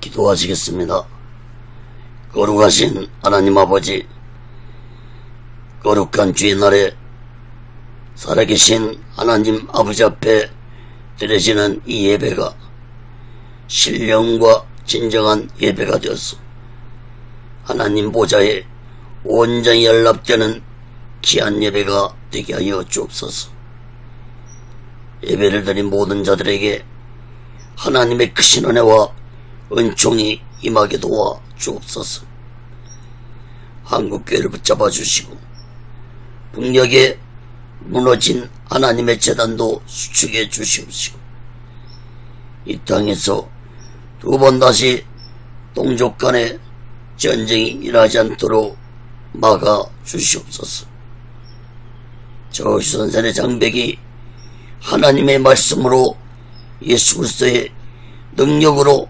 기도하시겠습니다. 거룩하신 하나님 아버지, 거룩한 주의 날에 살아계신 하나님 아버지 앞에 드려지는 이 예배가 신령과 진정한 예배가 되어서 하나님 보좌에 온전히 연락되는 귀한 예배가 되게 하여 주옵소서. 예배를 드린 모든 자들에게 하나님의 크신 은혜와 은총이 임하게 도와 주옵소서. 한국교회를 붙잡아 주시고 북녘에 무너진 하나님의 재단도 수축해 주시옵시고 이 땅에서 두 번 다시 동족 간에 전쟁이 일어나지 않도록 막아 주시옵소서. 저 휴전선의 장벽이 하나님의 말씀으로 예수 그리스도의 능력으로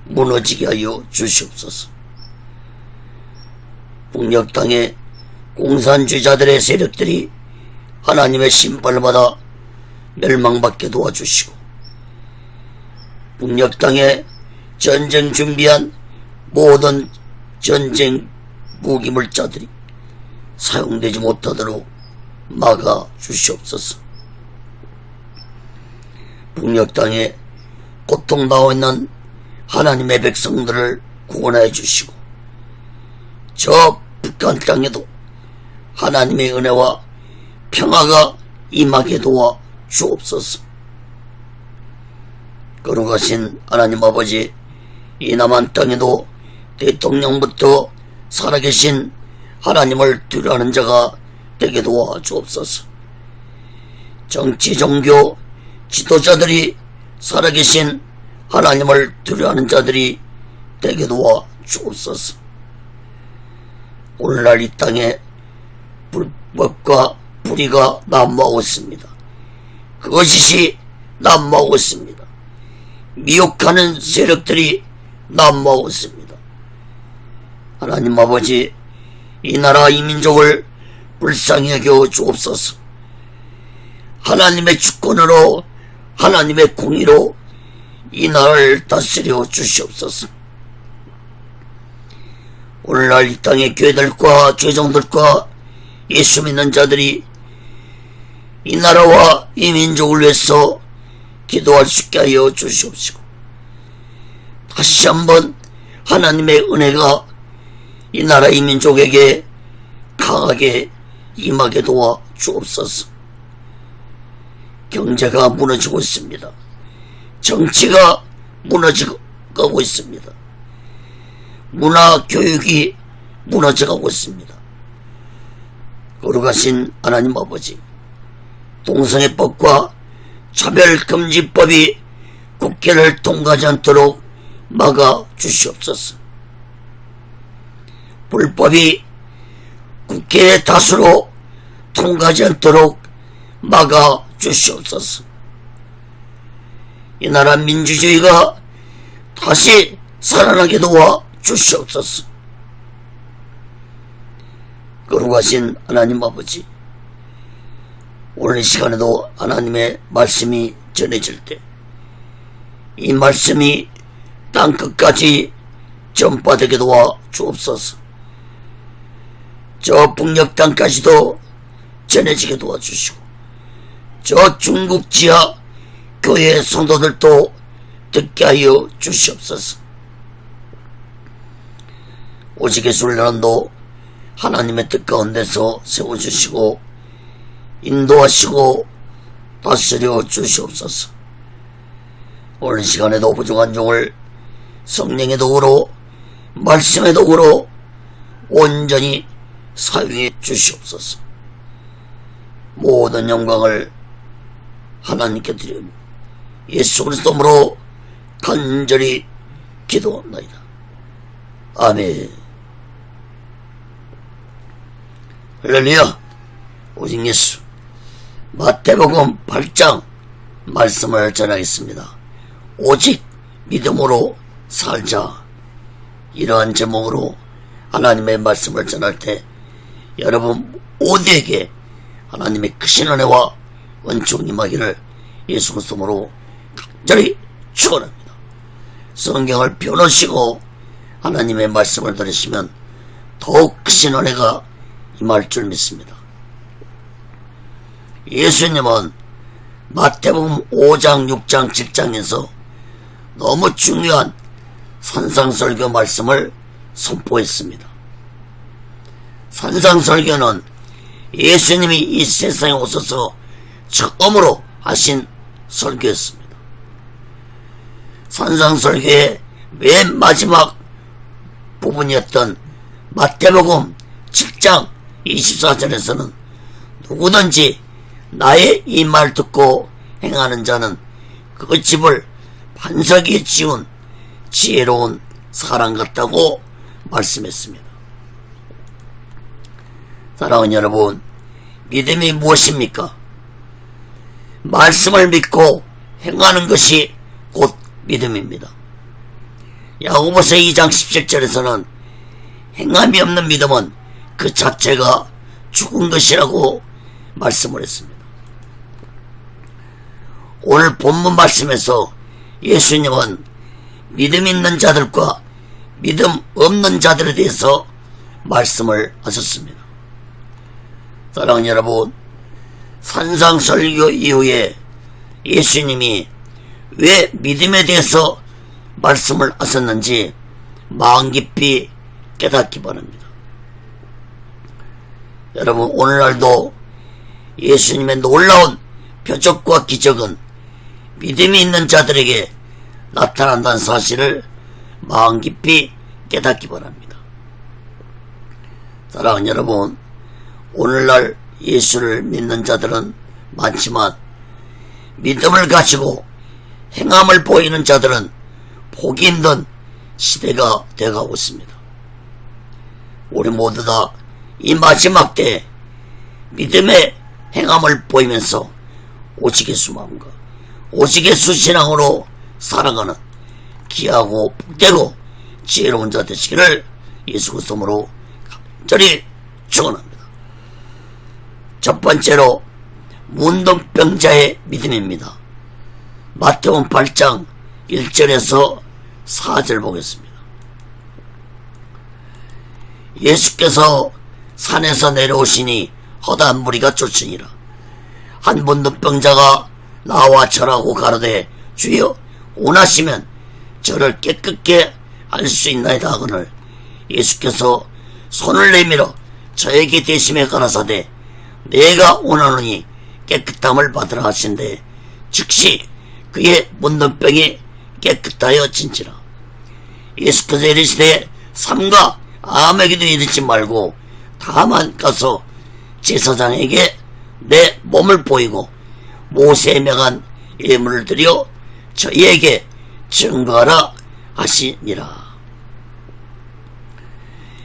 무너지게 하여 주시옵소서. 북녘 땅의 공산주의자들의 세력들이 하나님의 심판을 받아 멸망받게 도와주시고 북녘 땅에 전쟁 준비한 모든 전쟁 무기물자들이 사용되지 못하도록 막아 주시옵소서. 북녘 땅에 고통당하고 있는 하나님의 백성들을 구원하여 주시고 저 북한 땅에도 하나님의 은혜와 평화가 임하게 도와 주옵소서. 거룩하신 하나님 아버지, 이 남한 땅에도 대통령부터 살아계신 하나님을 두려워하는 자가 되게 도와 주옵소서. 정치 종교 지도자들이 살아계신 하나님을 두려워하는 자들이 되게 도와 주옵소서. 오늘날 이 땅에 불법과 불의가 난무하고 있습니다. 거짓이 난무하고 있습니다. 미혹하는 세력들이 난무하고 있습니다. 하나님 아버지, 이 나라 이 민족을 불쌍히 여겨 주옵소서. 하나님의 주권으로 하나님의 공의로 이 나라를 다스려 주시옵소서. 오늘날 이 땅의 교회들과 조정들과 예수 믿는 자들이 이 나라와 이 민족을 위해서 기도할 수 있게 하여 주시옵시고 다시 한번 하나님의 은혜가 이 나라 이 민족에게 강하게 임하게 도와 주옵소서. 경제가 무너지고 있습니다. 정치가 무너져가고 있습니다. 문화 교육이 무너져가고 있습니다. 거룩하신 하나님 아버지, 동성애법과 차별금지법이 국회를 통과하지 않도록 막아 주시옵소서. 불법이 국회의 다수로 통과하지 않도록 막아 주시옵소서. 이 나라 민주주의가 다시 살아나게 도와 주시옵소서. 거룩하신 하나님 아버지, 오늘 이 시간에도 하나님의 말씀이 전해질 때 이 말씀이 땅끝까지 전파되게 도와 주옵소서. 저 북녘 땅까지도 전해지게 도와주시고 저 중국 지하 교회 성도들도 듣게 하여 주시옵소서. 오직의 순례단도 하나님의 뜻 가운데서 세워주시고 인도하시고 다스려 주시옵소서. 오늘 시간에도 부족한 종을 성령의 도구로 말씀의 도구로 온전히 사용해 주시옵소서. 모든 영광을 하나님께 드리며 예수 그리스도로 간절히 기도합니다. 아멘. 할렐루야. 오직 예수. 마태복음 8장 말씀을 전하겠습니다. 오직 믿음으로 살자. 이러한 제목으로 하나님의 말씀을 전할 때 여러분 모두에게 하나님의 크신 은혜와 원총이 임하기를 예수 그리스도로 간절히 축원합니다. 성경을 펴놓으시고 하나님의 말씀을 들으시면 더욱 크신 은혜가 임할 줄 믿습니다. 예수님은 마태복음 5장, 6장, 7장에서 너무 중요한 산상설교 말씀을 선포했습니다. 산상설교는 예수님이 이 세상에 오셔서 처음으로 하신 설교였습니다. 산상설교의 맨 마지막 부분이었던 마태복음 7장 24절에서는 누구든지 나의 이 말 듣고 행하는 자는 그 집을 반석에 지은 지혜로운 사람 같다고 말씀했습니다. 사랑하는 여러분, 믿음이 무엇입니까? 말씀을 믿고 행하는 것이 곧 믿음입니다. 야고보서 2장 17절에서는 행함이 없는 믿음은 그 자체가 죽은 것이라고 말씀을 했습니다. 오늘 본문 말씀에서 예수님은 믿음 있는 자들과 믿음 없는 자들에 대해서 말씀을 하셨습니다. 사랑하는 여러분, 산상설교 이후에 예수님이 왜 믿음에 대해서 말씀을 하셨는지 마음 깊이 깨닫기 바랍니다. 여러분, 오늘날도 예수님의 놀라운 표적과 기적은 믿음이 있는 자들에게 나타난다는 사실을 마음 깊이 깨닫기 바랍니다. 사랑하는 여러분, 오늘날 예수를 믿는 자들은 많지만 믿음을 가지고 행함을 보이는 자들은 보기 힘든 시대가 되어가고 있습니다. 우리 모두 다 이 마지막 때에 믿음의 행함을 보이면서 오직 예수 마음과 오직 예수 신앙으로 살아가는 귀하고 복되고 지혜로운 자 되시기를 예수 그리스도로 간절히 축원합니다. 첫 번째로 문둥병자의 믿음입니다. 마태복음 8장 1절에서 4절 보겠습니다. 예수께서 산에서 내려오시니 허다한 무리가 쫓으니라. 한 문둥병자가 나와 절하고 가로되 주여 원하시면 저를 깨끗게 할 수 있나이다 하거늘 예수께서 손을 내밀어 저에게 대심에 가라사대 내가 원하노니 깨끗함을 받으라 하신대 즉시 그의 문둥병이 깨끗하여 진지라. 예수께서 이르시되 삼가 아무에게도 이르지 말고 다만 가서 제사장에게 내 몸을 보이고 모세에 명한 예물을 드려 저희에게 증거하라 하시니라.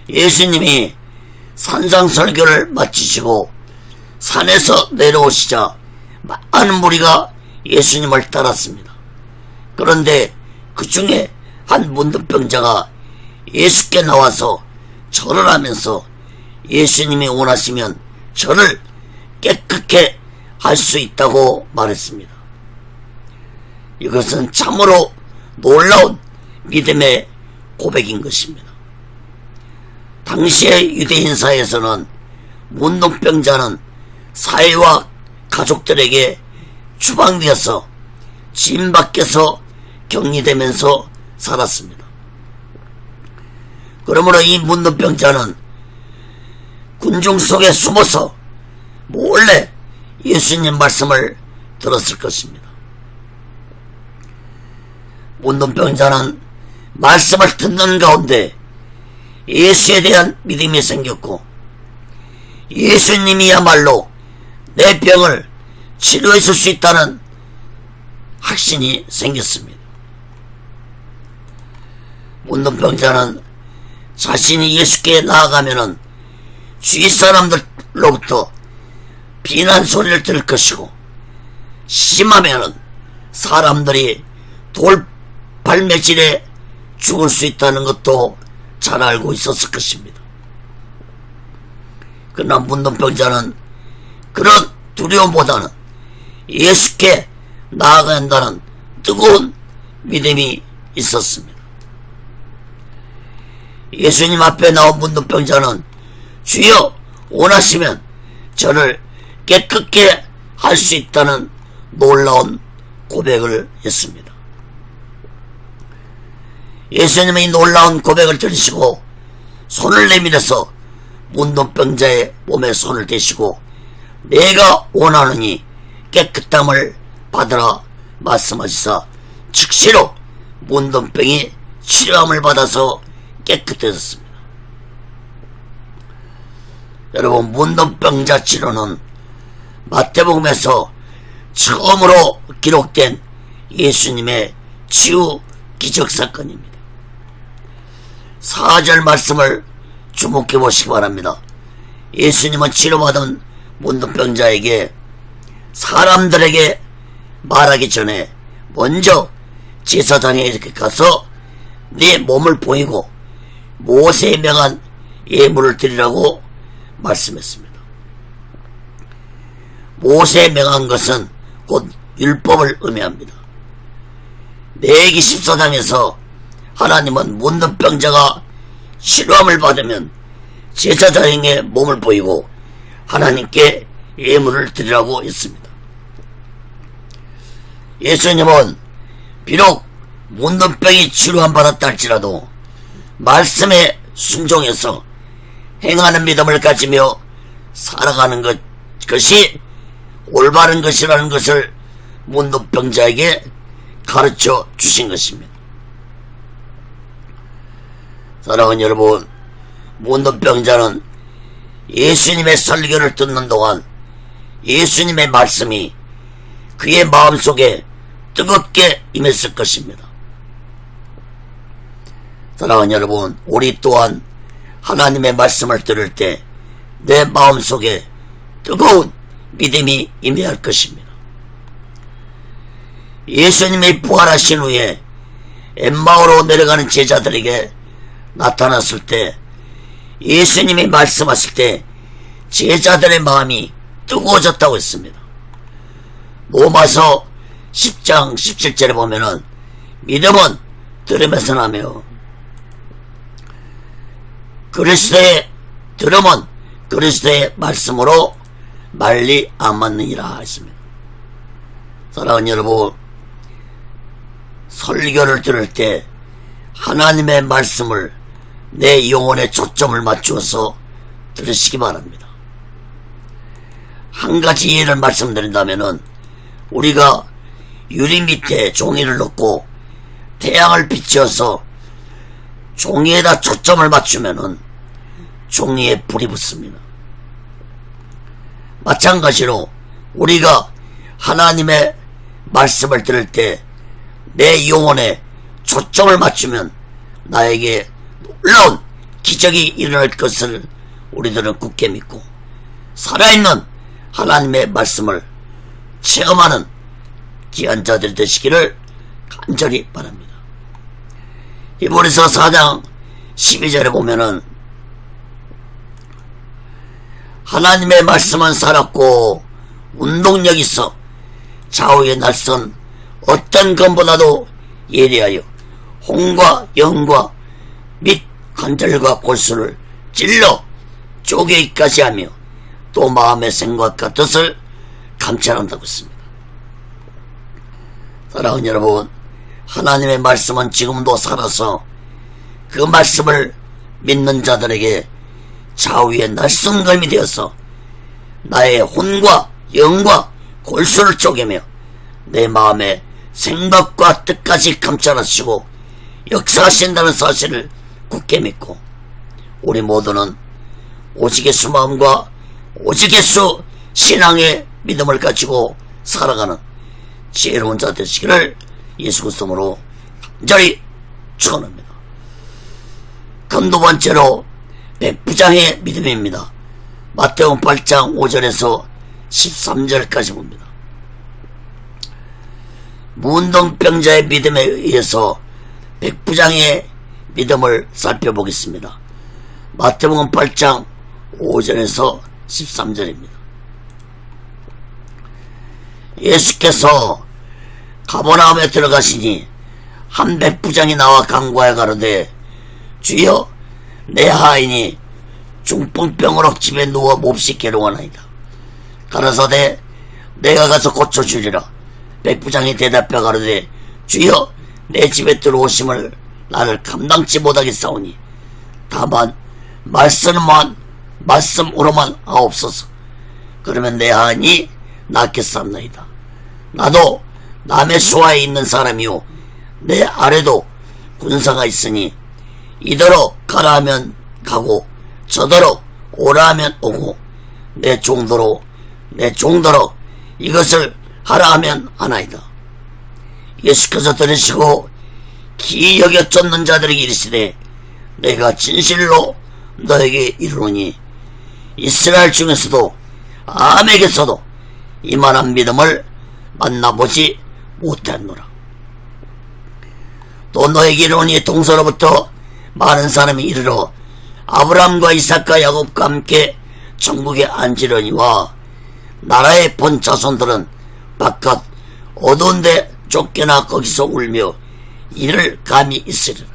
예수님이 산상설교를 마치시고 산에서 내려오시자 많은 무리가 예수님을 따랐습니다. 그런데 그 중에 한 문둥병자가 예수께 나와서 절을 하면서 예수님이 원하시면 저를 깨끗게 할 수 있다고 말했습니다. 이것은 참으로 놀라운 믿음의 고백인 것입니다. 당시의 유대인 사회에서는 문둥병자는 사회와 가족들에게 추방되어서 집 밖에서 격리되면서 살았습니다. 그러므로 이 문둥병자는 군중 속에 숨어서 몰래 예수님 말씀을 들었을 것입니다. 문둥병자는 말씀을 듣는 가운데 예수에 대한 믿음이 생겼고 예수님이야말로 내 병을 치료해 줄 수 있다는 확신이 생겼습니다. 문둥병자는 자신이 예수께 나아가면은 주위 사람들로부터 비난 소리를 들을 것이고 심하면은 사람들이 돌발매질에 죽을 수 있다는 것도 잘 알고 있었을 것입니다. 그러나 문둥병자는 그런 두려움보다는 예수께 나아가야 한다는 뜨거운 믿음이 있었습니다. 예수님 앞에 나온 문둥병자는 주여 원하시면 저를 깨끗게 할 수 있다는 놀라운 고백을 했습니다. 예수님이 놀라운 고백을 들으시고 손을 내밀어서 문둥병자의 몸에 손을 대시고 내가 원하느니 깨끗함을 받으라 말씀하시사 즉시로 문둥병이 치료함을 받아서 깨끗해졌습니다. 여러분, 문둥병자 치료는 마태복음에서 처음으로 기록된 예수님의 치유 기적사건입니다. 4절 말씀을 주목해 보시기 바랍니다. 예수님은 치료받은 문둥병자에게 사람들에게 말하기 전에 먼저 제사장에 이렇게 가서 네 몸을 보이고 모세에 명한 예물을 드리라고 말씀했습니다. 모세에 명한 것은 곧 율법을 의미합니다. 레위기 14장에서 하나님은 문둥병자가 치료함을 받으면 제사장에게 몸을 보이고 하나님께 예물을 드리라고 했습니다. 예수님은 비록 문둥병이 치료함 받았다 할지라도 말씀에 순종해서 행하는 믿음을 가지며 살아가는 것이 올바른 것이라는 것을 문둥병자에게 가르쳐 주신 것입니다. 사랑하는 여러분, 문둥병자는 예수님의 설교를 듣는 동안 예수님의 말씀이 그의 마음속에 뜨겁게 임했을 것입니다. 사랑하는 여러분, 우리 또한 하나님의 말씀을 들을 때 내 마음속에 뜨거운 믿음이 임해야 할 것입니다. 예수님이 부활하신 후에 엠마오로 내려가는 제자들에게 나타났을 때 예수님이 말씀하실 때 제자들의 마음이 뜨거워졌다고 했습니다. 로마서 10장 17절에 보면은 믿음은 들음에서 나며 그리스도의 들음은 그리스도의 말씀으로 말리암았느니라 했습니다. 사랑하는 여러분, 설교를 들을 때 하나님의 말씀을 내 영혼에 초점을 맞추어서 들으시기 바랍니다. 한 가지 예를 말씀드린다면은 우리가 유리 밑에 종이를 넣고 태양을 비추어서 종이에다 초점을 맞추면은 종이에 불이 붙습니다. 마찬가지로 우리가 하나님의 말씀을 들을 때 내 영혼에 초점을 맞추면 나에게 놀라운 기적이 일어날 것을 우리들은 굳게 믿고 살아있는 하나님의 말씀을 체험하는 귀한 자들이 되시기를 간절히 바랍니다. 히브리서 4장 12절에 보면은 하나님의 말씀은 살았고 운동력이 있어 좌우의 날선 어떤 것보다도 예리하여 홍과 영과 및 관절과 골수를 찔러 쪼개기까지 하며 또 마음의 생각과 뜻을 감찰한다고 했습니다. 사랑하는 여러분, 하나님의 말씀은 지금도 살아서 그 말씀을 믿는 자들에게 좌우의 날성검이 되어서 나의 혼과 영과 골수를 쪼개며 내 마음의 생각과 뜻까지 감찰하시고 역사하신다는 사실을 굳게 믿고 우리 모두는 오직 예수 마음과 오직 예수 신앙의 믿음을 가지고 살아가는 지혜로운 자 되시기를 예수 그리스도로 간절히 축원합니다. 그럼 두 번째로 백부장의 믿음입니다. 마태복음 8장 5절에서 13절까지 봅니다. 문둥병자의 믿음에 의해서 백부장의 믿음을 살펴보겠습니다. 마태복음 8장 5절에서 13절입니다. 예수께서 가버나움에 들어가시니 한 백부장이 나와 간구하여 가로되 주여 내 하인이 중풍병으로 집에 누워 몹시 괴로워하나이다. 가라사대 내가 가서 고쳐주리라. 백부장이 대답하여 가로되 주여 내 집에 들어오심을 나를 감당치 못하겠사오니 다만 말씀으로만 하옵소서. 그러면 내 하인이 낫겠사옵나이다. 나도 남의 수하에 있는 사람이요 내 아래도 군사가 있으니 이더러 가라 하면 가고 저더러 오라 하면 오고 내 종더러 이것을 하라 하면 하나이다. 예수께서 들으시고 기이 여겨 쫓는 자들에게 이르시되 내가 진실로 너에게 이르노니 이스라엘 중에서도 아함에게서도 이만한 믿음을 만나보지 못했노라. 또 너에게 이르노니 동서로부터 많은 사람이 이르러 아브라함과 이삭과 야곱과 함께 천국에 앉으려니와 나라의 본 자손들은 바깥 어두운 데 쫓겨나 거기서 울며 이를 감히 있으리라.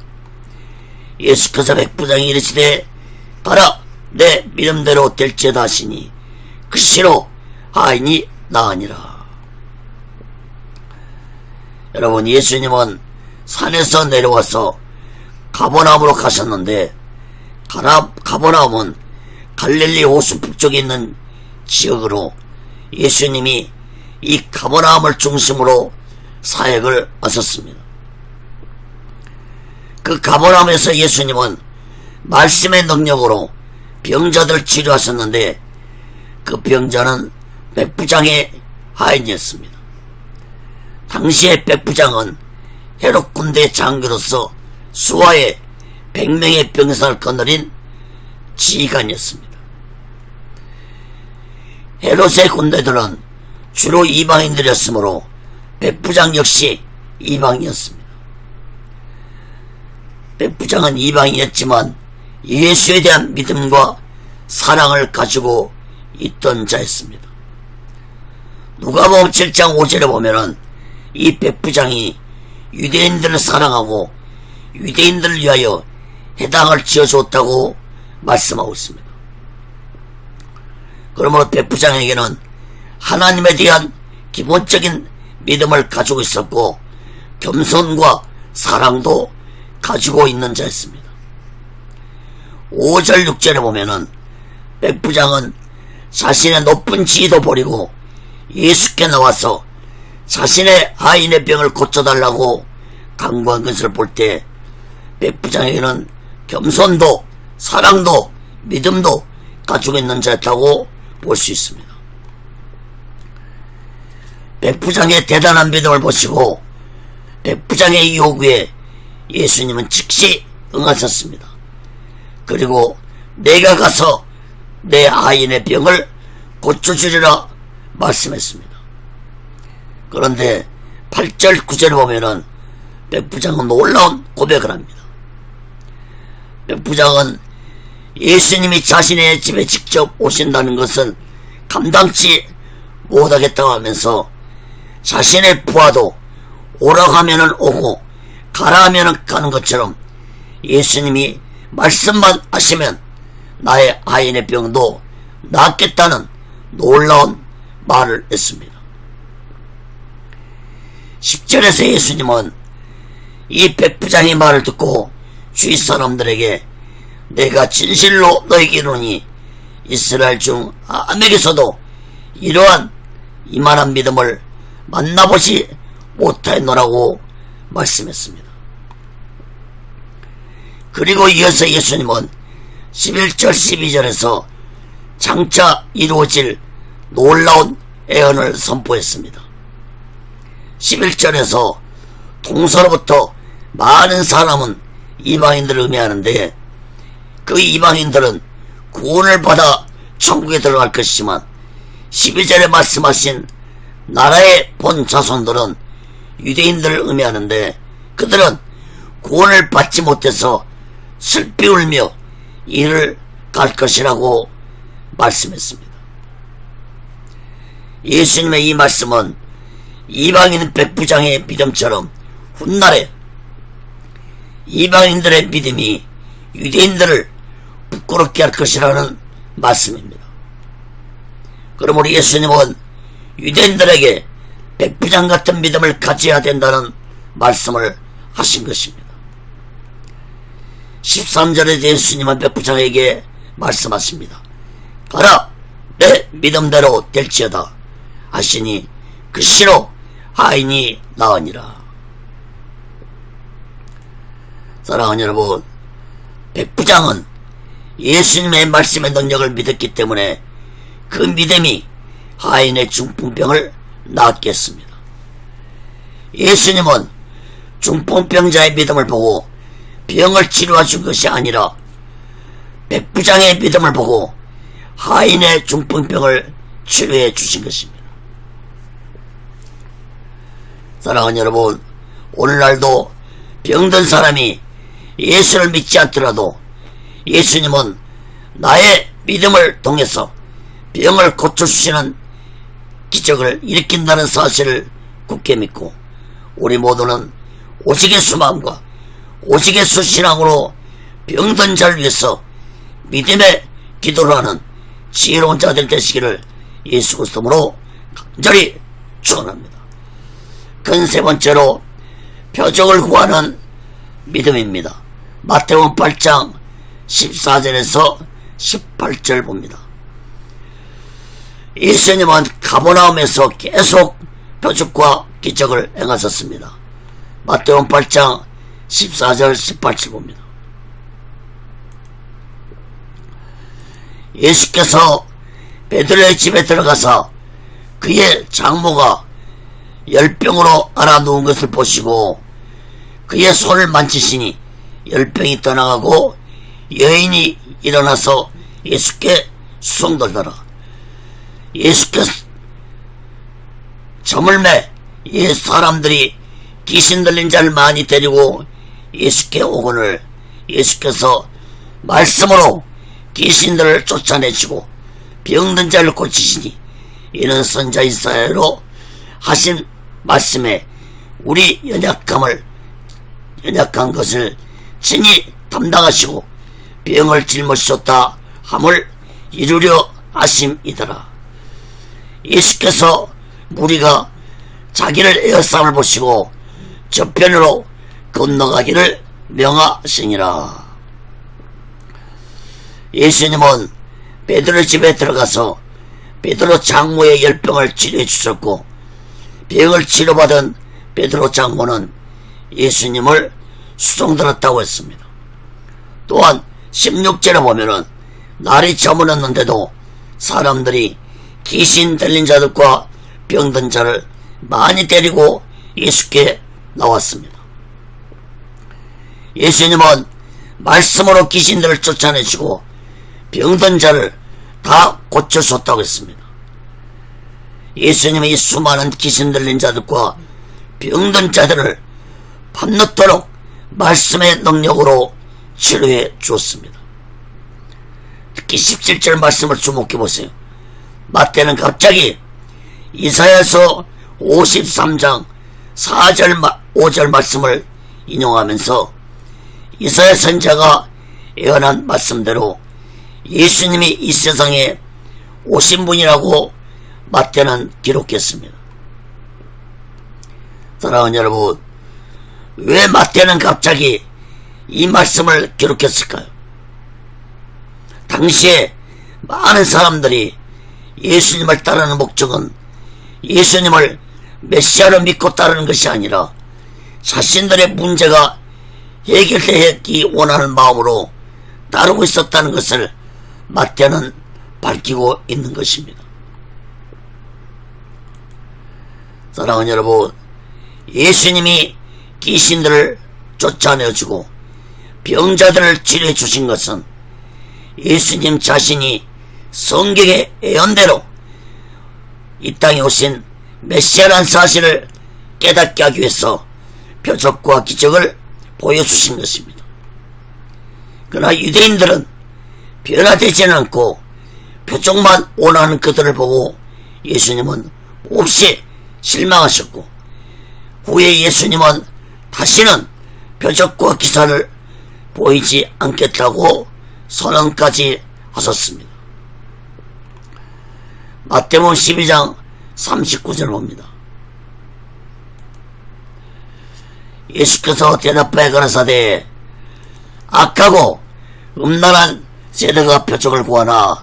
예수께서 백부장이 이르시되 가라 내 믿음대로 될지어다 하시니 그 시로 하인이 나으니라. 여러분, 예수님은 산에서 내려와서 가버나움으로 가셨는데 가버나움은 갈릴리 호수 북쪽에 있는 지역으로 예수님이 이 가버나움을 중심으로 사역을 하셨습니다. 그 가버나움에서 예수님은 말씀의 능력으로 병자들을 치료하셨는데 그 병자는 백부장의 하인이었습니다. 당시에 백부장은 헤롯 군대 장교로서 수하에 100명의 병사를 거느린 지휘관이었습니다. 헤롯의 군대들은 주로 이방인들이었으므로 백부장 역시 이방인이었습니다. 백부장은 이방인이었지만 예수에 대한 믿음과 사랑을 가지고 있던 자였습니다. 누가복음 7장 5절에 보면은 이 백부장이 유대인들을 사랑하고 유대인들을 위하여 해당을 지어줬다고 말씀하고 있습니다. 그러므로 백부장에게는 하나님에 대한 기본적인 믿음을 가지고 있었고 겸손과 사랑도 가지고 있는 자였습니다. 5절 6절에 보면은 백부장은 자신의 높은 지위도 버리고 예수께 나와서 자신의 하인의 병을 고쳐달라고 간구한 것을 볼 때 백부장에게는 겸손도 사랑도 믿음도 가지고 있는 자였다고 볼 수 있습니다. 백부장의 대단한 믿음을 보시고 백부장의 요구에 예수님은 즉시 응하셨습니다. 그리고 내가 가서 내 아인의 병을 고쳐주리라 말씀했습니다. 그런데 8절 9절에 보면은 백부장은 놀라운 고백을 합니다. 백부장은 예수님이 자신의 집에 직접 오신다는 것은 감당치 못하겠다고 하면서 자신의 부하도 오라고 하면은 오고 가라 하면은 가는 것처럼 예수님이 말씀만 하시면 나의 아인의 병도 낫겠다는 놀라운 말을 했습니다. 10절에서 예수님은 이 백부장의 말을 듣고 주위 사람들에게 내가 진실로 너에게 이르노니 이스라엘 중 아함에게서도 이러한 이만한 믿음을 만나보지 못하였노라고 말씀했습니다. 그리고 이어서 예수님은 11절 12절에서 장차 이루어질 놀라운 예언을 선포했습니다. 11절에서 동서로부터 많은 사람은 이방인들을 의미하는데 그 이방인들은 구원을 받아 천국에 들어갈 것이지만 12절에 말씀하신 나라의 본 자손들은 유대인들을 의미하는데 그들은 구원을 받지 못해서 슬피 울며 이를 갈 것이라고 말씀했습니다. 예수님의 이 말씀은 이방인 백부장의 믿음처럼 훗날에 이방인들의 믿음이 유대인들을 부끄럽게 할 것이라는 말씀입니다. 그러므로 예수님은 유대인들에게 백부장 같은 믿음을 가져야 된다는 말씀을 하신 것입니다. 13절에 예수님은 백부장에게 말씀하십니다. 가라, 내 믿음대로 될지어다 하시니 그 시로 하인이 나으니라. 사랑하는 여러분, 백부장은 예수님의 말씀의 능력을 믿었기 때문에 그 믿음이 하인의 중풍병을 낫게 했습니다. 예수님은 중풍병자의 믿음을 보고 병을 치료해 준 것이 아니라 백부장의 믿음을 보고 하인의 중풍병을 치료해 주신 것입니다. 사랑하는 여러분, 오늘날도 병든 사람이 예수를 믿지 않더라도 예수님은 나의 믿음을 통해서 병을 고쳐주시는 기적을 일으킨다는 사실을 굳게 믿고 우리 모두는 오직의 수마음과 오직의 수신앙으로 병든 자를 위해서 믿음의 기도를 하는 지혜로운 자들 되시기를 예수 그리스도로 간절히 축원합니다. 큰 세 번째로 표적을 구하는 믿음입니다. 마태복음 8장 14절에서 18절 봅니다. 예수님은 가버나움에서 계속 표적과 기적을 행하셨습니다. 마태복음 8장 14절 18절 봅니다. 예수께서 베드로의 집에 들어가서 그의 장모가 열병으로 앓아 누운 것을 보시고 그의 손을 만지시니 열병이 떠나가고 여인이 일어나서 예수께 수송들더라. 예수께서 저물매 사람들이 귀신 들린 자를 많이 데리고 예수께 오거늘 예수께서 말씀으로 귀신들을 쫓아내시고 병든 자를 고치시니 이는 선자 이사야로 하신 말씀에 우리 연약한 것을 친히 담당하시고 병을 짊어지셨다 함을 이루려 하심이더라. 예수께서 무리가 자기를 에워싸움을 보시고 저편으로 건너가기를 명하시니라. 예수님은 베드로 집에 들어가서 베드로 장모의 열병을 치료해 주셨고 병을 치료받은 베드로 장모는 예수님을 수송들었다고 했습니다. 또한 16절에 보면은 날이 저물었는데도 사람들이 귀신 들린 자들과 병든 자를 많이 데리고 예수께 나왔습니다. 예수님은 말씀으로 귀신들을 쫓아내시고 병든 자를 다 고쳐줬다고 했습니다. 예수님이 수많은 귀신 들린 자들과 병든 자들을 밤늦도록 말씀의 능력으로 치료해 주었습니다. 특히 17절 말씀을 주목해 보세요. 마태는 갑자기 이사야서 53장 4절 5절 말씀을 인용하면서 이사야 선지자가 예언한 말씀대로 예수님이 이 세상에 오신 분이라고 마태는 기록했습니다. 사랑하는 여러분, 왜 마태는 갑자기 이 말씀을 기록했을까요? 당시에 많은 사람들이 예수님을 따르는 목적은 예수님을 메시아로 믿고 따르는 것이 아니라 자신들의 문제가 해결되기 원하는 마음으로 따르고 있었다는 것을 마태는 밝히고 있는 것입니다. 사랑하는 여러분, 예수님이 귀신들을 쫓아내주고 병자들을 치료해 주신 것은 예수님 자신이 성경의 예언대로 이 땅에 오신 메시아라는 사실을 깨닫게 하기 위해서 표적과 기적을 보여주신 것입니다. 그러나 유대인들은 변화되지는 않고 표적만 원하는 그들을 보고 예수님은 몹시 실망하셨고 후에 예수님은 다시는 표적과 기사를 보이지 않겠다고 선언까지 하셨습니다. 마태복음 12장 39절을 봅니다. 예수께서 대답하여 가라사대 악하고 음란한 세대가 표적을 구하나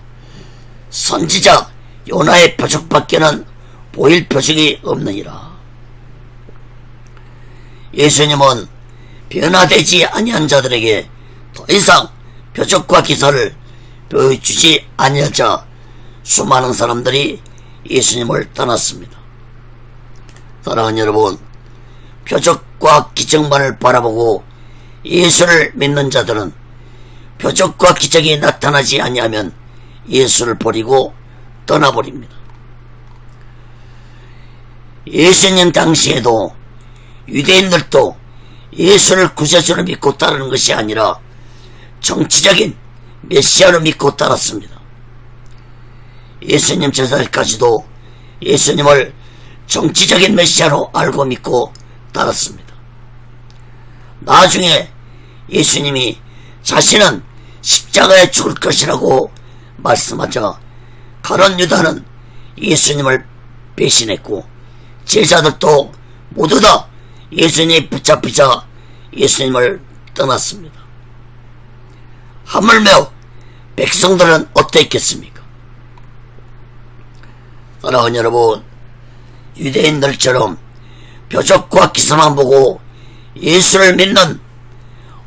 선지자 요나의 표적밖에는 보일 표적이 없느니라. 예수님은 변화되지 아니한 자들에게 더 이상 표적과 기사를 보여주지 아니하자 수많은 사람들이 예수님을 떠났습니다. 사랑하는 여러분, 표적과 기적만을 바라보고 예수를 믿는 자들은 표적과 기적이 나타나지 아니하면 예수를 버리고 떠나버립니다. 예수님 당시에도 유대인들도 예수를 구세주로 믿고 따르는 것이 아니라 정치적인 메시아로 믿고 따랐습니다. 예수님 제자들까지도 예수님을 정치적인 메시아로 알고 믿고 따랐습니다. 나중에 예수님이 자신은 십자가에 죽을 것이라고 말씀하자 가룟 유다는 예수님을 배신했고 제자들도 모두 다 예수님이 붙잡히자 예수님을 떠났습니다. 하물며 백성들은 어땠겠습니까? 사랑하는 여러분, 유대인들처럼 표적과 기사만 보고 예수를 믿는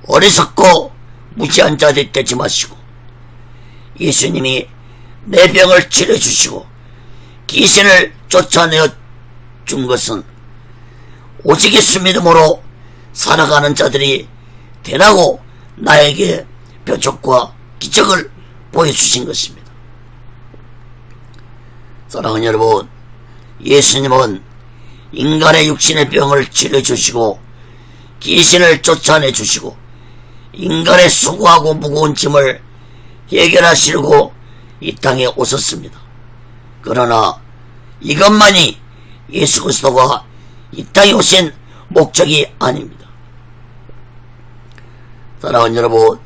어리석고 무지한 자들이 되지 마시고 예수님이 내 병을 치료해 주시고 귀신을 쫓아내어 준 것은 오직 예수 믿음으로 살아가는 자들이 되라고 나에게 표적과 기적을 보여주신 것입니다. 사랑하는 여러분, 예수님은 인간의 육신의 병을 치료해 주시고 귀신을 쫓아내 주시고 인간의 수고하고 무거운 짐을 해결하시려고 이 땅에 오셨습니다. 그러나 이것만이 예수 그리스도가 이 땅에 오신 목적이 아닙니다. 사랑하는 여러분,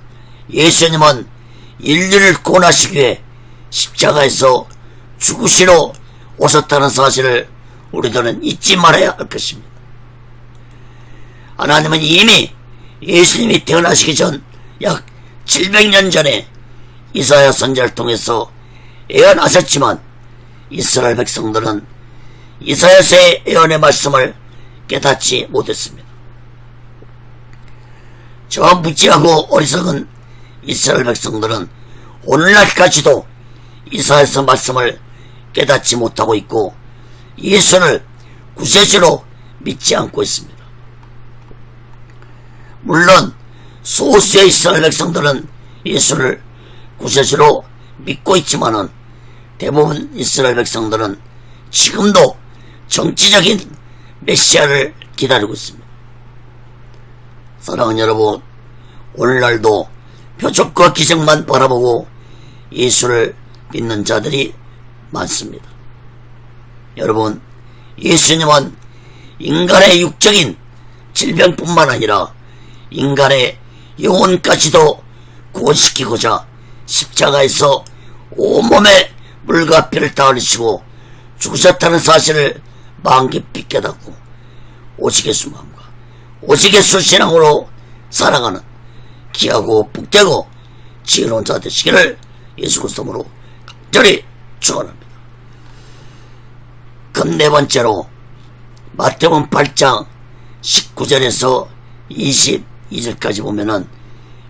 예수님은 인류를 구원하시기 위해 십자가에서 죽으시러 오셨다는 사실을 우리들은 잊지 말아야 할 것입니다. 하나님은 이미 예수님이 태어나시기 전 약 700년 전에 이사야 선지자를 통해서 예언하셨지만 이스라엘 백성들은 이사야서의 예언의 말씀을 깨닫지 못했습니다. 저 무지하고 어리석은 이스라엘 백성들은 오늘날까지도 이사야서 말씀을 깨닫지 못하고 있고 예수를 구세주로 믿지 않고 있습니다. 물론 소수의 이스라엘 백성들은 예수를 구세주로 믿고 있지만은 대부분 이스라엘 백성들은 지금도 정치적인 메시아를 기다리고 있습니다. 사랑하는 여러분, 오늘날도 표적과 기적만 바라보고 예수를 믿는 자들이 많습니다. 여러분, 예수님은 인간의 육적인 질병뿐만 아니라 인간의 영혼까지도 구원시키고자 십자가에서 온몸에 물과 피를 다 흘리시고 죽으셨다는 사실을 마음 깊이 깨닫고 오직 예수 마음과 오직 예수 신앙으로 살아가는 귀하고 복되고 지혜로운 자 되시기를 예수 그리스도로 간절히 축원합니다. 그 네 번째로 마태복음 8장 19절에서 22절까지 보면은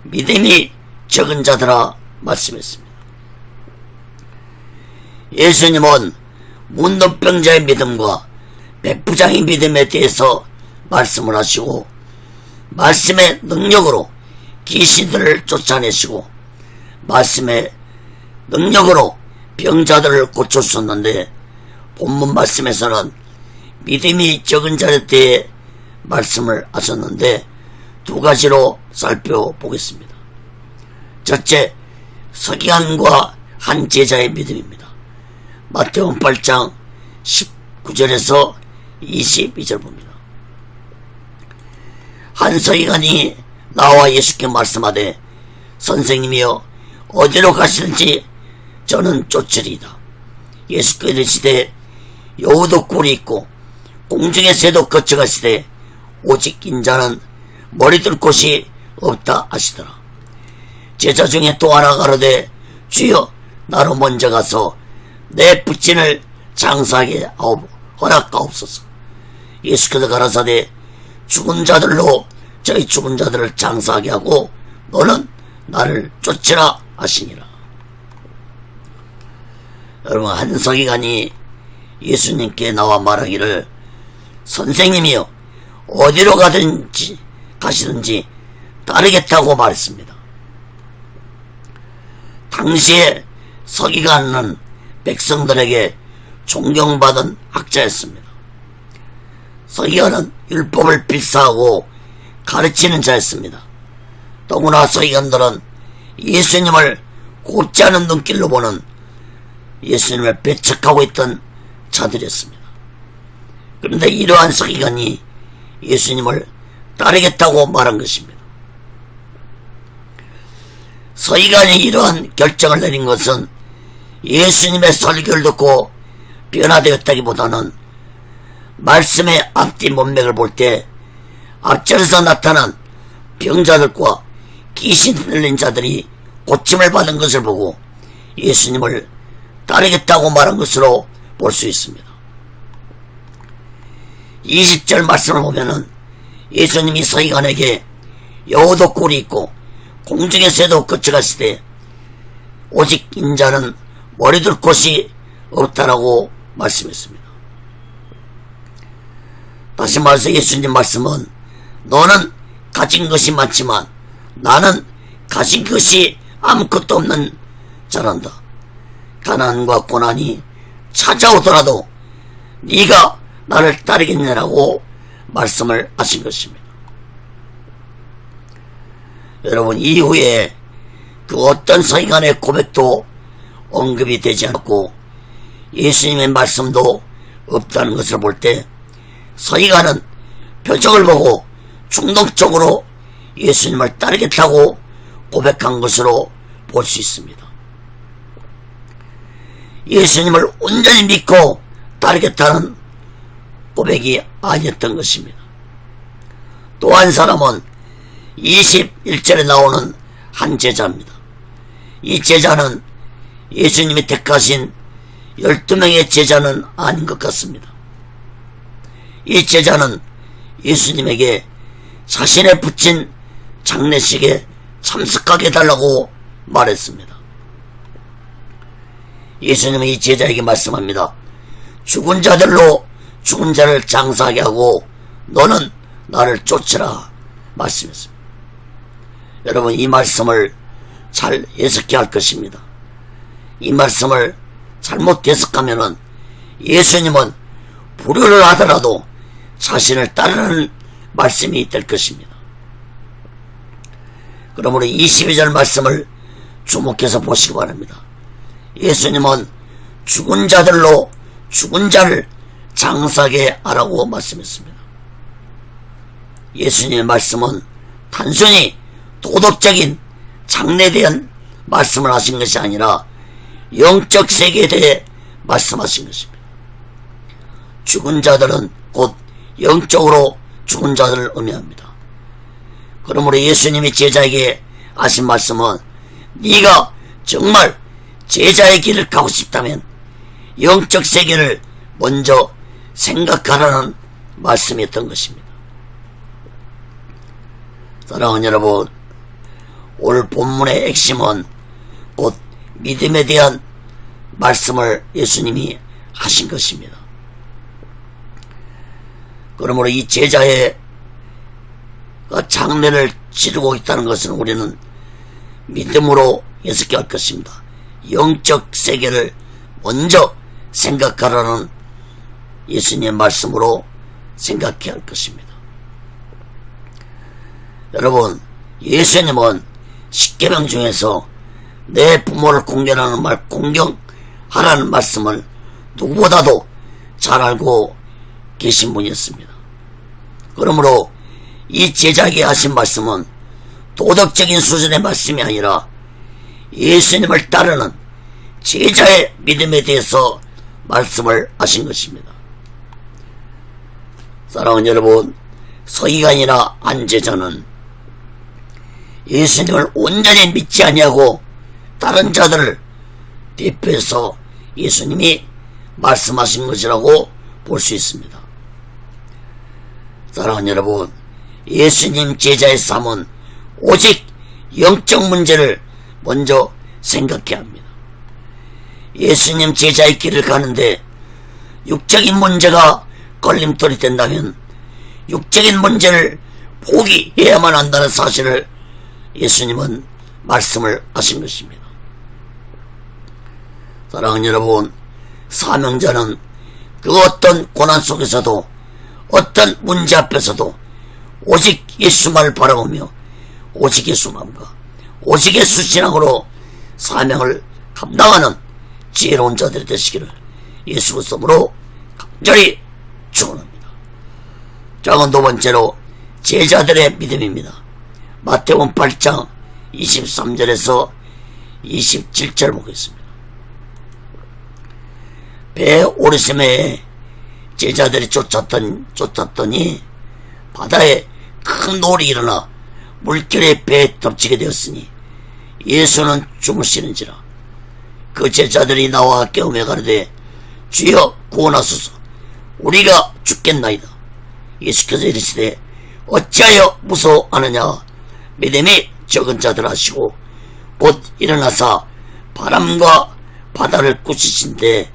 믿음이 적은 자들아 말씀했습니다. 예수님은 문둥병자의 믿음과 백부장의 믿음에 대해서 말씀을 하시고 말씀의 능력으로 귀신들을 쫓아내시고 말씀의 능력으로 병자들을 고쳐주셨는데 본문 말씀에서는 믿음이 적은 자에 대해 말씀을 하셨는데 두 가지로 살펴보겠습니다. 첫째, 서기관과 한 제자의 믿음입니다. 마태복음 8장 19절에서 22절 봅니다. 한 서기관이 나와 예수께 말씀하되 선생님이여 어디로 가시든지 저는 쫓으리이다. 예수께서 이르시되 여우도 꿀이 있고 공중의 새도 거쳐가시되 오직 인자는 머리둘 곳이 없다 하시더라. 제자 중에 또 하나 가로되 주여 나로 먼저 가서 내 부친을 장사하게 허락하옵소서. 예수께서 가라사대 죽은 자들로 저희 죽은 자들을 장사하게 하고 너는 나를 쫓으라 하시니라. 여러분, 한 서기관이 예수님께 나와 말하기를 선생님이여 어디로 가시든지 따르겠다고 말했습니다. 당시에 서기관은 백성들에게 존경받은 학자였습니다. 서기관은 율법을 필사하고 가르치는 자였습니다. 더구나 서기관들은 예수님을 곱지 않은 눈길로 보는 예수님을 배척하고 있던 자들이었습니다. 그런데 이러한 서기관이 예수님을 따르겠다고 말한 것입니다. 서기관이 이러한 결정을 내린 것은 예수님의 설교를 듣고 변화되었다기보다는 말씀의 앞뒤 문맥을 볼 때 앞절에서 나타난 병자들과 귀신 들린 자들이 고침을 받은 것을 보고 예수님을 따르겠다고 말한 것으로 볼 수 있습니다. 20절 말씀을 보면은 예수님이 서기관에게 여우도 꿀이 있고 공중의 새도 거쳐가시되 오직 인자는 머리둘 곳이 없다라고 말씀했습니다. 다시 말해서 예수님 말씀은 너는 가진 것이 많지만 나는 가진 것이 아무것도 없는 자란다. 가난과 고난이 찾아오더라도 네가 나를 따르겠냐라고 말씀을 하신 것입니다. 여러분, 이후에 그 어떤 서기관의 고백도 언급이 되지 않고 예수님의 말씀도 없다는 것을 볼 때 서기관은 표적을 보고 충동적으로 예수님을 따르겠다고 고백한 것으로 볼 수 있습니다. 예수님을 온전히 믿고 따르겠다는 고백이 아니었던 것입니다. 또 한 사람은 21절에 나오는 한 제자입니다. 이 제자는 예수님이 택하신 12명의 제자는 아닌 것 같습니다. 이 제자는 예수님에게 자신의 부친 장례식에 참석하게 해달라고 말했습니다. 예수님은 이 제자에게 말씀합니다. 죽은 자들로 죽은 자를 장사하게 하고 너는 나를 쫓으라 말씀했습니다. 여러분, 이 말씀을 잘 해석해야 할 것입니다. 이 말씀을 잘못 해석하면은 예수님은 불효를 하더라도 자신을 따르는 말씀이 될 것입니다. 그러므로 22절 말씀을 주목해서 보시기 바랍니다. 예수님은 죽은 자들로 죽은 자를 장사하게 하라고 말씀했습니다. 예수님의 말씀은 단순히 도덕적인 장래에 대한 말씀을 하신 것이 아니라 영적 세계에 대해 말씀하신 것입니다. 죽은 자들은 곧 영적으로 죽은 자들을 의미합니다. 그러므로 예수님이 제자에게 하신 말씀은 네가 정말 제자의 길을 가고 싶다면 영적 세계를 먼저 생각하라는 말씀이었던 것입니다. 사랑하는 여러분, 오늘 본문의 핵심은 곧 믿음에 대한 말씀을 예수님이 하신 것입니다. 그러므로 이 제자의 장례를 치르고 있다는 것은 우리는 믿음으로 해석해야 할 것입니다. 영적 세계를 먼저 생각하라는 예수님의 말씀으로 생각해야 할 것입니다. 여러분, 예수님은 십계명 중에서 내 부모를 공경하는 말, 공경하라는 말씀을 누구보다도 잘 알고 계신 분이었습니다. 그러므로 이 제자에게 하신 말씀은 도덕적인 수준의 말씀이 아니라 예수님을 따르는 제자의 믿음에 대해서 말씀을 하신 것입니다. 사랑하는 여러분, 서기관이나 한 제자는 예수님을 온전히 믿지 아니하고 다른 자들을 대표해서 예수님이 말씀하신 것이라고 볼 수 있습니다. 사랑하는 여러분, 예수님 제자의 삶은 오직 영적 문제를 먼저 생각해야 합니다. 예수님 제자의 길을 가는데 육적인 문제가 걸림돌이 된다면 육적인 문제를 포기해야만 한다는 사실을 예수님은 말씀을 하신 것입니다. 사랑하는 여러분, 사명자는 그 어떤 고난 속에서도 어떤 문제 앞에서도 오직 예수만을 바라보며 오직 예수만과 오직 예수 신앙으로 사명을 감당하는 지혜로운 자들이 되시기를 예수 그리스도로 간절히 축원합니다. 다음은 두 번째로 제자들의 믿음입니다. 마태복음 8장 23절에서 27절 보겠습니다. 배 오르심에 제자들이 쫓았더니 바다에 큰 노을이 일어나 물결에 배에 덮치게 되었으니 예수는 주무시는지라. 그 제자들이 나와 깨우며 가로되 주여 구원하소서, 우리가 죽겠나이다. 예수께서 이르시되 어찌하여 무서워하느냐. 믿음이 적은 자들 하시고 곧 일어나사 바람과 바다를 꾸짖으신데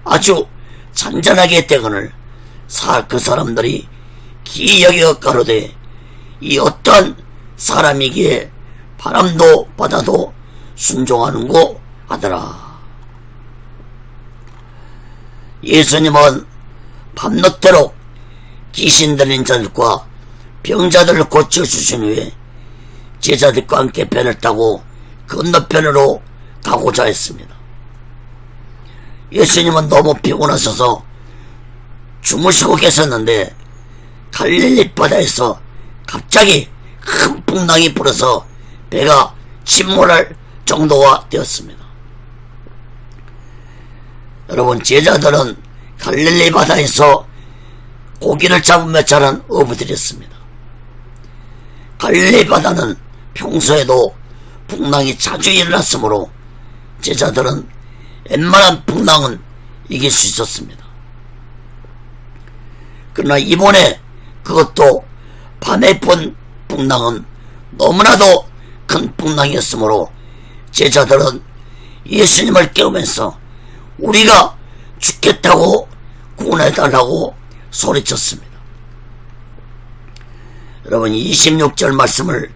아주 잔잔하게 되거늘 그 사람들이 기이 여겨 가로되 이 어떠한 사람이기에 바람도 바다도 순종하는고 하더라. 예수님은 밤늦도록 귀신 들린 자들과 병자들을 고쳐주신 후에 제자들과 함께 배를 타고 건너편으로 가고자 했습니다. 예수님은 너무 피곤하셔서 주무시고 계셨는데 갈릴리 바다에서 갑자기 큰 풍랑이 불어서 배가 침몰할 정도가 되었습니다. 여러분, 제자들은 갈릴리 바다에서 고기를 잡으며 자란 어부들이었습니다. 갈릴리 바다는 평소에도 풍랑이 자주 일어났으므로 제자들은 웬만한 풍랑은 이길 수 있었습니다. 그러나 이번에 그것도 밤에 본 풍랑은 너무나도 큰 풍랑이었으므로 제자들은 예수님을 깨우면서 우리가 죽겠다고 구원해달라고 소리쳤습니다. 여러분, 26절 말씀을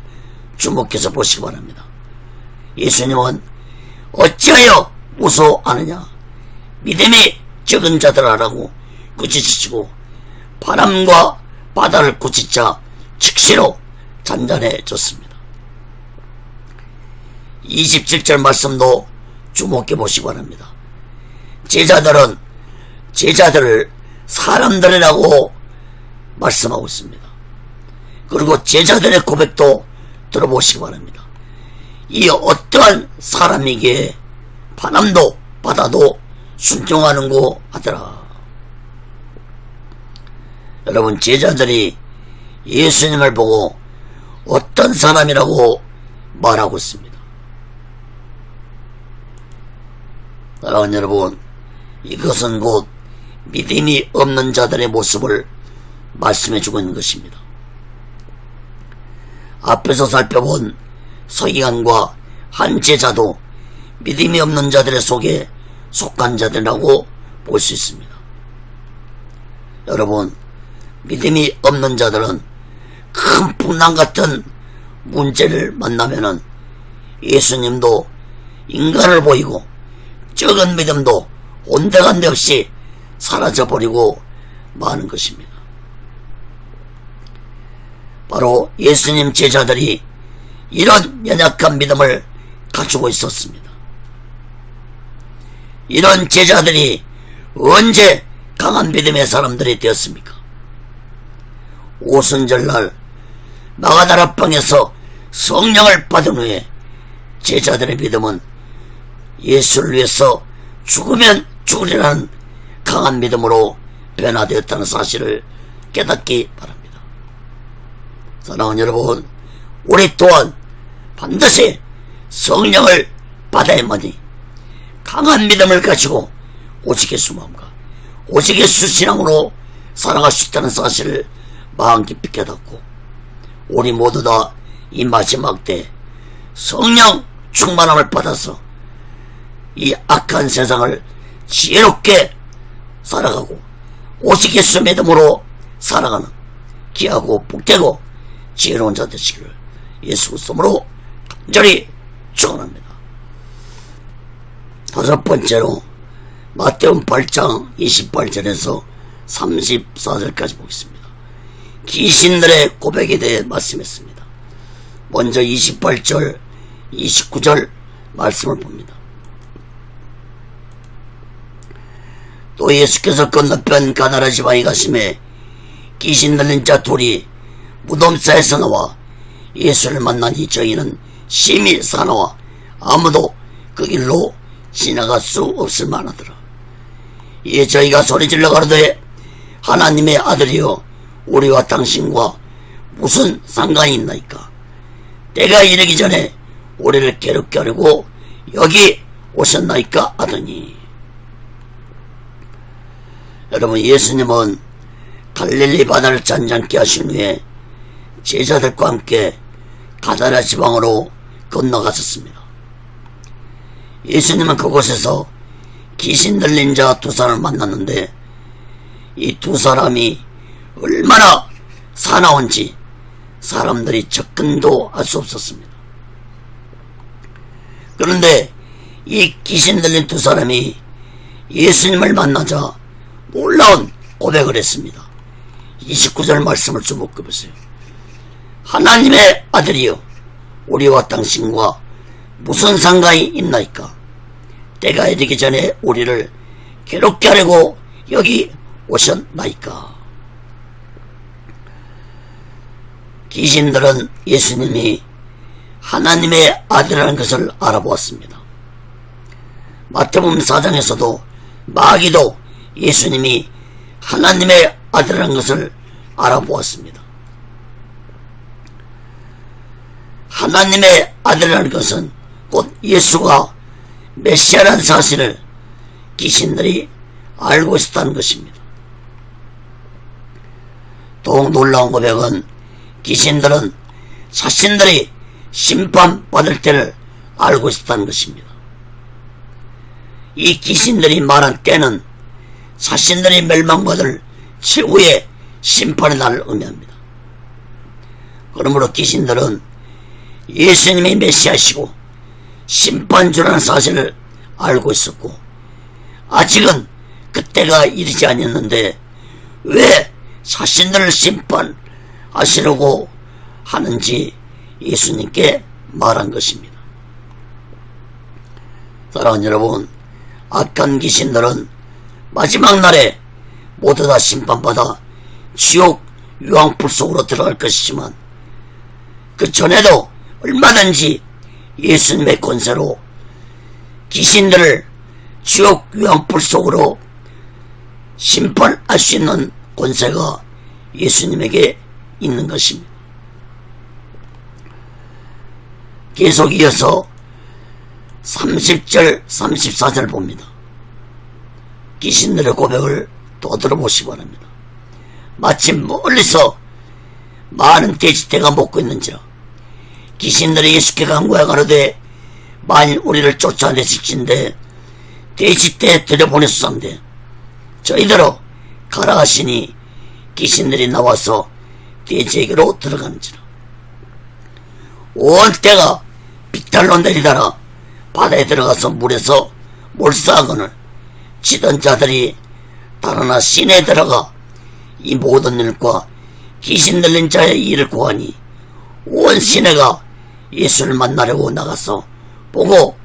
주목해서 보시기 바랍니다. 예수님은 어찌하여 무서워하느냐. 믿음이 적은 자들아라고 꾸짖으시고 바람과 바다를 꾸짖자 즉시로 잔잔해졌습니다. 27절 말씀도 주목해 보시기 바랍니다. 제자들은 제자들을 사람들이라고 말씀하고 있습니다. 그리고 제자들의 고백도 들어보시기 바랍니다. 이 어떠한 사람이기에 바람도 바다도 순종하는고 하더라. 여러분, 제자들이 예수님을 보고 어떤 사람이라고 말하고 있습니다. 사랑하는 여러분, 이것은 곧 믿음이 없는 자들의 모습을 말씀해주고 있는 것입니다. 앞에서 살펴본 서기관과 한 제자도 믿음이 없는 자들의 속에 속한 자들이라고 볼 수 있습니다. 여러분, 믿음이 없는 자들은 큰 풍랑 같은 문제를 만나면은 예수님도 인간을 보이고 적은 믿음도 온데간데 없이 사라져버리고 마는 것입니다. 바로 예수님 제자들이 이런 연약한 믿음을 가지고 있었습니다. 이런 제자들이 언제 강한 믿음의 사람들이 되었습니까? 오순절날 마가다라 방에서 성령을 받은 후에 제자들의 믿음은 예수를 위해서 죽으면 죽으리라는 강한 믿음으로 변화되었다는 사실을 깨닫기 바랍니다. 사랑하는 여러분, 우리 또한 반드시 성령을 받아야만이 강한 믿음을 가지고 오직 예수 마음과 오직 예수 신앙으로 살아갈 수 있다는 사실을 마음 깊이 깨닫고 우리 모두 다 이 마지막 때 성령 충만함을 받아서 이 악한 세상을 지혜롭게 살아가고 오직 예수 믿음으로 살아가는 귀하고 복되고 지혜로운 자 되시기를 예수 그리스도로 간절히 축원합니다. 다섯 번째로 마태복음 8장 28절에서 34절까지 보겠습니다. 귀신들의 고백에 대해 말씀했습니다. 먼저 28절, 29절 말씀을 봅니다. 또 예수께서 건너편 가나라 지방에 가심에 귀신 들린 자 둘이 무덤사에서 나와 예수를 만나니 저희는 심히 사나워 아무도 그 길로 지나갈 수 없을 만하더라. 이에 저희가 소리질러 가로되 하나님의 아들이여 우리와 당신과 무슨 상관이 있나이까? 때가 이르기 전에 우리를 괴롭게 하려고 여기 오셨나이까? 하더니 여러분, 예수님은 갈릴리 바다를 잔잔케 하신 후에 제자들과 함께 가다라 지방으로 건너갔었습니다. 예수님은 그곳에서 귀신 들린 자 두 사람을 만났는데 이 두 사람이 얼마나 사나운지 사람들이 접근도 할 수 없었습니다. 그런데 이 귀신 들린 두 사람이 예수님을 만나자 놀라운 고백을 했습니다. 29절 말씀을 좀 읽어보세요. 하나님의 아들이여 우리와 당신과 무슨 상관이 있나이까? 때가 이르기 전에 우리를 괴롭게 하려고 여기 오셨나이까? 귀신들은 예수님이 하나님의 아들이라는 것을 알아보았습니다. 마태복음 4장에서도 마귀도 예수님이 하나님의 아들이라는 것을 알아보았습니다. 하나님의 아들이라는 것은 곧 예수가 메시아라는 사실을 귀신들이 알고 있었다는 것입니다. 더욱 놀라운 고백은 귀신들은 자신들이 심판받을 때를 알고 있었다는 것입니다. 이 귀신들이 말한 때는 자신들이 멸망받을 최후의 심판의 날을 의미합니다. 그러므로 귀신들은 예수님이 메시아시고 심판주라는 사실을 알고 있었고 아직은 그때가 이르지 않았는데 왜 자신들을 심판하시려고 하는지 예수님께 말한 것입니다. 사랑하는 여러분, 악한 귀신들은 마지막 날에 모두 다 심판받아 지옥 유황불 속으로 들어갈 것이지만 그 전에도 얼마든지 예수님의 권세로 귀신들을 지옥 유황불 속으로 심판할 수 있는 권세가 예수님에게 있는 것입니다. 계속 이어서 30절 34절 봅니다. 귀신들의 고백을 또 들어보시기 바랍니다. 마침 멀리서 많은 돼지떼가 먹고 있는지라 귀신들이 예수께 간구해 가로되 만일 우리를 쫓아내실진데 돼지떼에 들여보냈소상대 저희대로 가라 하시니 귀신들이 나와서 돼지에게로 들어가는지라 온 떼가 빗달로 내리다가 바다에 들어가서 물에서 몰사하거늘 치던 자들이 달아나 시내에 들어가 이 모든 일과 귀신 들린 자의 일을 고하니 온 시내가 예수를 만나려고 나가서 보고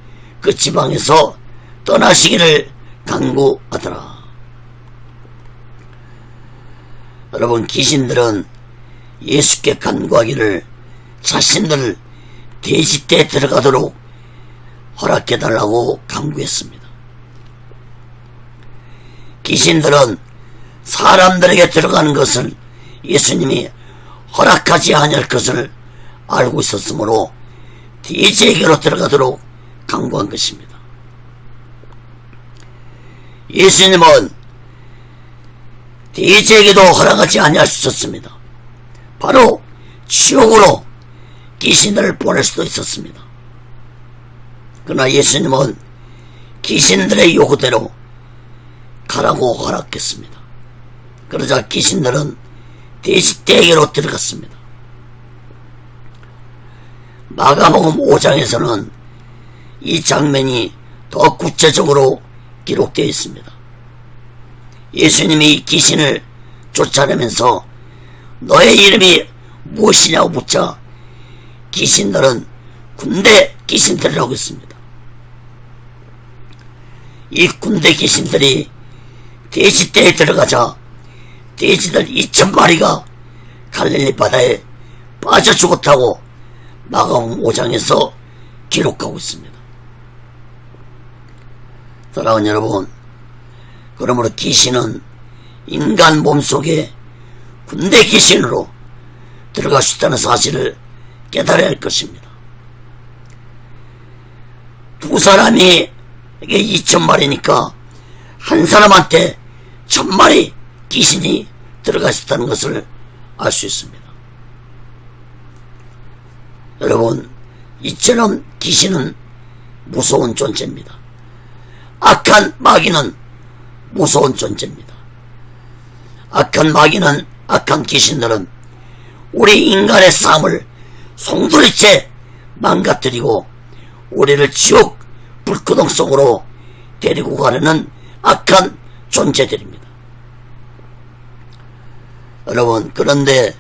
그 지방에서 떠나시기를 간구하더라. 여러분, 귀신들은 예수께 간구하기를 자신들 돼지떼에 들어가도록 허락해달라고 간구했습니다. 귀신들은 사람들에게 들어가는 것을 예수님이 허락하지 아니할 것을 알고 있었으므로 돼지에게로 들어가도록 간구한 것입니다. 예수님은 돼지에게도 허락하지 아니할 수 있었습니다. 바로 지옥으로 귀신들을 보낼 수도 있었습니다. 그러나 예수님은 귀신들의 요구대로 가라고 허락했습니다. 그러자 귀신들은 돼지떼에게로 들어갔습니다. 마가복음 5장에서는 이 장면이 더 구체적으로 기록되어 있습니다. 예수님이 귀신을 쫓아내면서 너의 이름이 무엇이냐고 묻자 귀신들은 군대 귀신들이라고 했습니다. 이 군대 귀신들이 돼지떼에 들어가자 돼지들 2000마리가 갈릴리 바다에 빠져 죽었다고 마가복음 5장에서 기록하고 있습니다. 사랑하는 여러분, 그러므로 귀신은 인간 몸속에 군대 귀신으로 들어갈 수 있다는 사실을 깨달아야 할 것입니다. 두 사람이 이게 2000마리니까 한 사람한테 1000마리 귀신이 들어가 있었다는 것을 알 수 있습니다. 여러분, 이처럼 귀신은 무서운 존재입니다. 악한 마귀는 무서운 존재입니다. 악한 마귀는, 악한 귀신들은 우리 인간의 삶을 송두리째 망가뜨리고 우리를 지옥 불구덩 속으로 데리고 가려는 악한 존재들입니다. 여러분, 그런데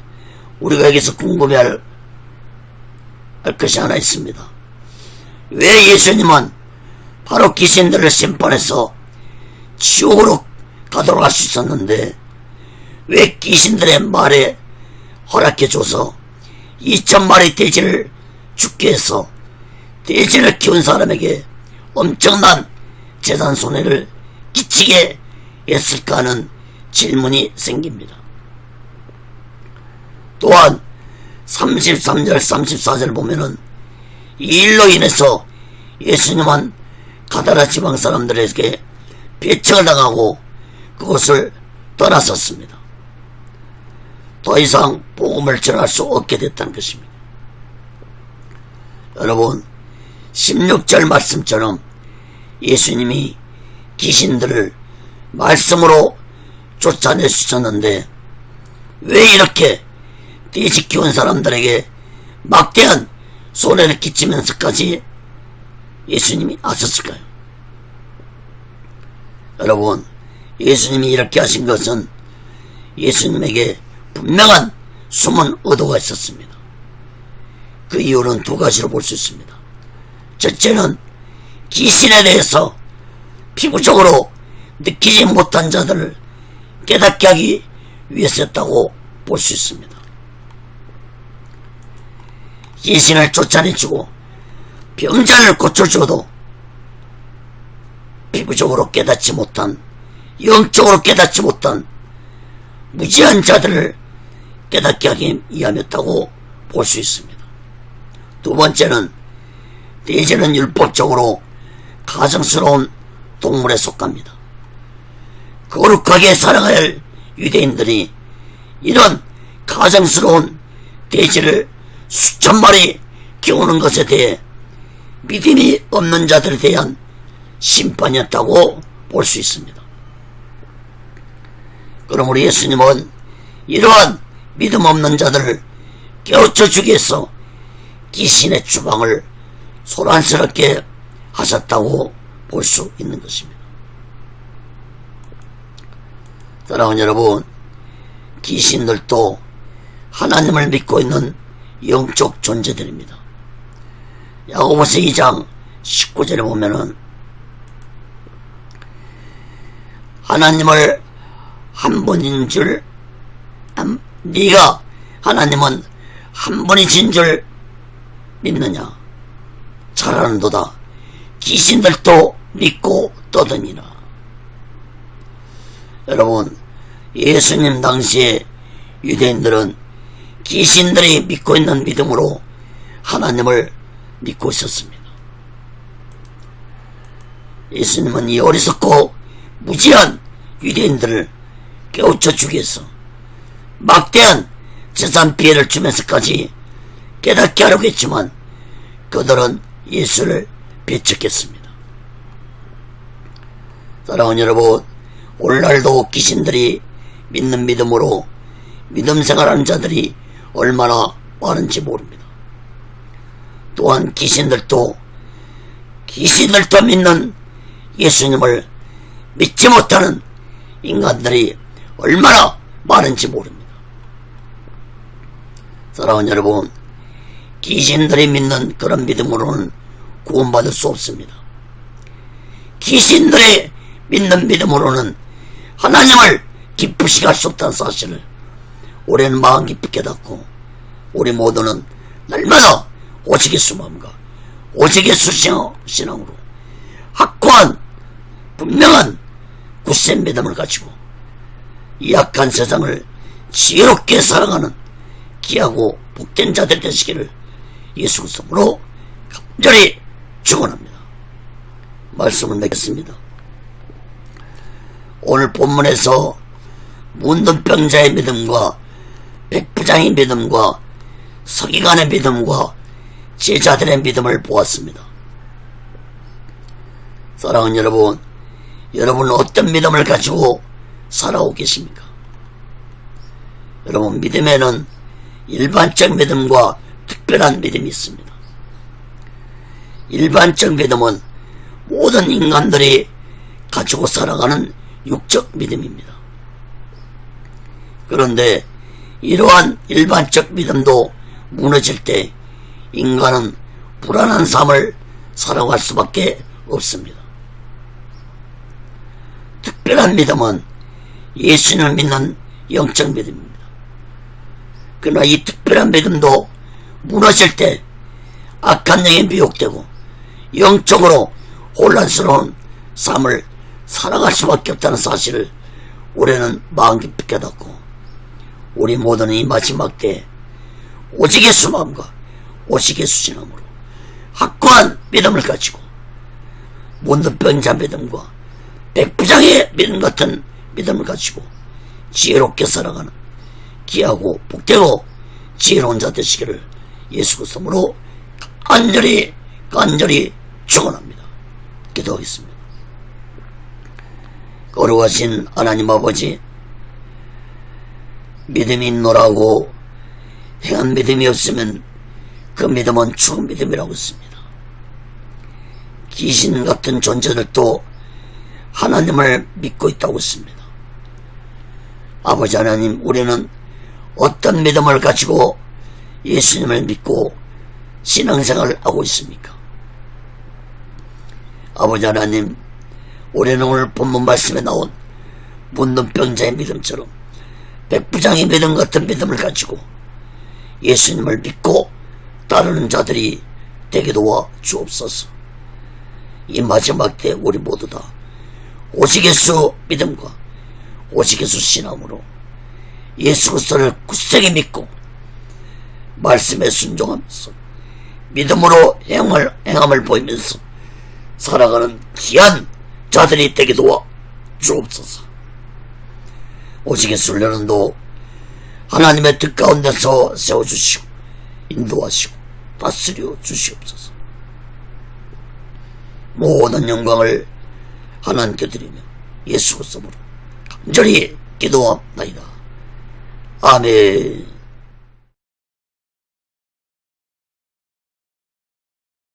우리가 여기서 궁금해할 것이 하나 있습니다. 왜 예수님은 바로 귀신들을 심판해서 지옥으로 가도록 할 수 있었는데 왜 귀신들의 말에 허락해줘서 2000마리 돼지를 죽게 해서 돼지를 키운 사람에게 엄청난 재산 손해를 끼치게 했을까 하는 질문이 생깁니다. 또한 33절 34절 보면은 이 일로 인해서 예수님은 가다라 지방 사람들에게 배척을 당하고 그것을 떠났었습니다. 더 이상 복음을 전할 수 없게 됐다는 것입니다. 여러분, 16절 말씀처럼 예수님이 귀신들을 말씀으로 쫓아내주셨는데 왜 이렇게 돼지 키운 사람들에게 막대한 손해를 끼치면서까지 예수님이 하셨을까요? 여러분, 예수님이 이렇게 하신 것은 예수님에게 분명한 숨은 의도가 있었습니다. 그 이유는 두 가지로 볼 수 있습니다. 첫째는 귀신에 대해서 피부적으로 느끼지 못한 자들을 깨닫게 하기 위해서였다고 볼 수 있습니다. 귀신을 쫓아내주고 병자를 고쳐주어도 피부적으로 깨닫지 못한, 영적으로 깨닫지 못한 무지한 자들을 깨닫게 하기 위함이었다고 볼 수 있습니다. 두 번째는 돼지는 율법적으로 가증스러운 동물에 속합니다. 거룩하게 살아가야 할 유대인들이 이런 가증스러운 돼지를 수천 마리 키우는 것에 대해 믿음이 없는 자들에 대한 심판이었다고 볼 수 있습니다. 그러므로 예수님은 이러한 믿음 없는 자들을 깨우쳐 주기 위해서 귀신의 주방을 소란스럽게 하셨다고 볼 수 있는 것입니다. 사랑하는 여러분, 귀신들도 하나님을 믿고 있는 영적 존재들입니다. 야고보서 2장 19절에 보면은 하나님을 한 분인 줄 네가 하나님은 한 분이신 줄 믿느냐? 잘하는도다. 귀신들도 믿고 떠드니라. 여러분, 예수님 당시에 유대인들은 귀신들이 믿고 있는 믿음으로 하나님을 믿고 있었습니다. 예수님은 이 어리석고 무지한 유대인들을 깨우쳐 주기 위해서 막대한 재산 피해를 주면서까지 깨닫게 하려고 했지만 그들은 예수를 배척했습니다. 사랑하는 여러분, 오늘날도 귀신들이 믿는 믿음으로 믿음 생활하는 자들이 얼마나 많은지 모릅니다. 또한 귀신들도 믿는 예수님을 믿지 못하는 인간들이 얼마나 많은지 모릅니다. 사랑하는 여러분, 귀신들이 믿는 그런 믿음으로는 구원받을 수 없습니다. 귀신들이 믿는 믿음으로는 하나님을 기쁘시게 할 수 없다는 사실을 우리는 마음 깊이 깨닫고 우리 모두는 날마다 오직 예수 마음과 오직 예수 신앙으로 확고한 분명한 굳센 믿음을 가지고 이 악한 세상을 지혜롭게 살아가는 귀하고 복된 자들 되시기를 예수 그리스도로 간절히 축원합니다. 말씀을 맺겠습니다. 오늘 본문에서 문둥병자의 믿음과 백부장의 믿음과 서기관의 믿음과 제자들의 믿음을 보았습니다. 사랑하는 여러분, 여러분은 어떤 믿음을 가지고 살아오고 계십니까? 여러분, 믿음에는 일반적 믿음과 특별한 믿음이 있습니다. 일반적 믿음은 모든 인간들이 가지고 살아가는 육적 믿음입니다. 그런데 이러한 일반적 믿음도 무너질 때 인간은 불안한 삶을 살아갈 수밖에 없습니다. 특별한 믿음은 예수님을 믿는 영적 믿음입니다. 그러나 이 특별한 믿음도 무너질 때 악한 영에 미혹되고 영적으로 혼란스러운 삶을 살아갈 수밖에 없다는 사실을 우리는 마음 깊이 깨닫고 우리 모두는 이 마지막 때에 오직 예수 마음과 오직 예수 신앙으로 확고한 믿음을 가지고 문둥병자 믿음과 백부장의 믿음 같은 믿음을 가지고 지혜롭게 살아가는 귀하고 복되고 지혜로운 자 되시기를 예수 그리스도로 간절히 축원합니다. 기도하겠습니다. 거룩하신 하나님 아버지, 믿음이 있노라고 행한 믿음이 없으면 그 믿음은 죽은 믿음이라고 했습니다. 귀신 같은 존재들도 하나님을 믿고 있다고 했습니다. 아버지 하나님, 우리는 어떤 믿음을 가지고 예수님을 믿고 신앙생활을 하고 있습니까? 아버지 하나님, 우리는 오늘 본문 말씀에 나온 문둥병자의 믿음처럼 백부장의 믿음 같은 믿음을 가지고 예수님을 믿고 따르는 자들이 되게 도와 주옵소서. 이 마지막 때 우리 모두 다 오직 예수 믿음과 오직 예수 신앙으로 예수 그리스도를 굳세게 믿고 말씀에 순종하면서 믿음으로 행함을 보이면서 살아가는 귀한 자들이 되게 도와 주옵소서. 오직 예수를 여러분도 하나님의 뜻 가운데서 세워주시고 인도하시고 다스려 주시옵소서. 모든 영광을 하나님께 드리며 예수 그리스도로 간절히 기도합니다. 아멘.